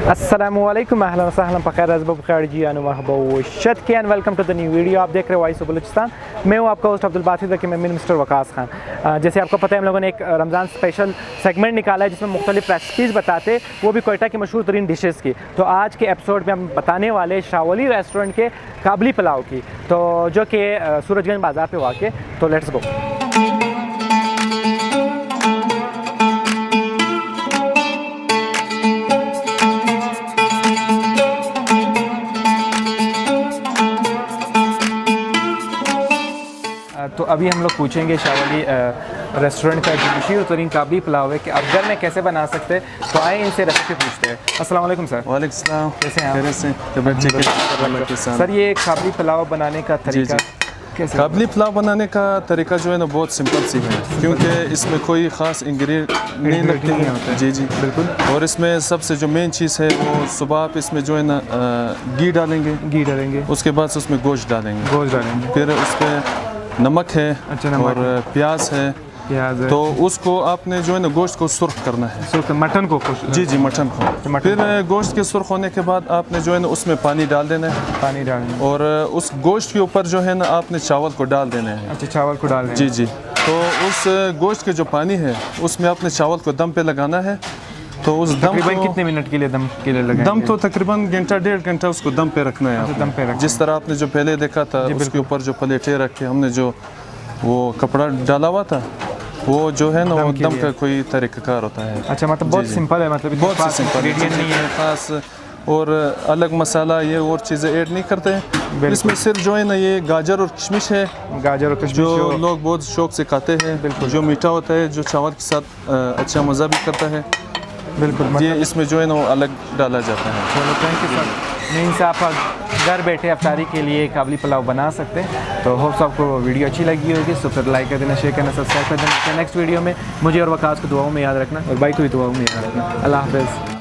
अस्सलामुअलैकुम अहलन व सहलन बखैर अज़ब बखैर जी मरहबा शत के and welcome to the new video. आप देख रहे हो वॉइस ऑफ बलूचिस्तान। मैं हूँ आपका होस्ट अब्दुल बासित कि मैं मिस्टर वकास खान। जैसे आपको पता है हम लोगों ने एक रमज़ान स्पेशल सेगमेंट निकाला है जिसमें मुख्तलिफ रेसिपीज़ बताते, वो भी कोयटा की मशहूर तरीन डिशेज़ की। तो आज के एपिसोड में हम बताने वाले शावली रेस्टोरेंट के काबली पुलाव की, तो जो कि सूरजगंज बाज़ार पे वाक़। तो लेट्स गो। तो अभी हम लोग पूछेंगे शावली रेस्टोरेंट का जो मशहूर तरीन काबली पुलाव है कि आप घर में कैसे बना सकते हैं। तो आए इनसे रेसिपी पूछते हैं। अस्सलाम वालेकुम सर। वालेकुम सलाम। कैसे हैं आप? सर ये काबली पुलाव बनाने का तरीका कैसे? काबली पुलाव बनाने का तरीका जो है ना बहुत सिंपल सी है, क्योंकि इसमें कोई ख़ास इंग्रेडिएंट नहीं लगते हैं। जी जी बिल्कुल। और इसमें सबसे जो मेन चीज़ है वो सुबह आप इसमें जो है ना घी डालेंगे, उसके बाद उसमें गोश्त डालेंगे, फिर उस पर नमक है, और प्याज है, तो उसको आपने जो है ना गोश्त को सुर्ख करना है, मटन को जी मटन को। फिर गोश्त के सुर्ख होने के बाद आपने जो है ना उसमें पानी डाल देना है, और उस गोश्त के ऊपर जो है ना आपने चावल को डाल देना है। अच्छा, चावल को डाल देना। जी। तो उस गोश्त के जो पानी है उसमें आपने चावल को दम पे लगाना है। तो उस दम को कितने मिनट के लिए दम के लिए लगाएंगे? दम तो तकरीबन घंटा डेढ़ घंटा उसको दम पे रखना है। अच्छा, दम पे रखना। जिस तरह आपने जो पहले देखा था उसके ऊपर जो प्लेटें रख के हमने जो वो कपड़ा डाला हुआ था, वो जो है ना वो दम का कोई तरीक़ाकार होता है। अच्छा, मतलब बहुत सिंपल है, मतलब बहुत सिंपल नहीं है खास, और अलग मसाला ये और चीज़ें ऐड नहीं करते हैं। इसमें सिर्फ जो है ना ये गाजर और किशमिश है, जो लोग बहुत शौक से खाते हैं। बिल्कुल, जो मीठा होता है, जो चावल के साथ अच्छा मज़ा भी करता है। बिल्कुल, ये इसमें जो है ना वो अलग डाला जाता है। चलो थैंक यू सर। मीन्स आप घर बैठे अफ्तारी के लिए काबली पुलाव बना सकते हैं। तो होप्स आपको वीडियो अच्छी लगी होगी, तो फिर लाइक कर देना, शेयर करना, सब्सक्राइब कर देना। नेक्स्ट वीडियो में मुझे और वकास को दुआओं में याद रखना, और भाई को भी दुआओं में याद रखना। अल्लाह हाफ़िज़।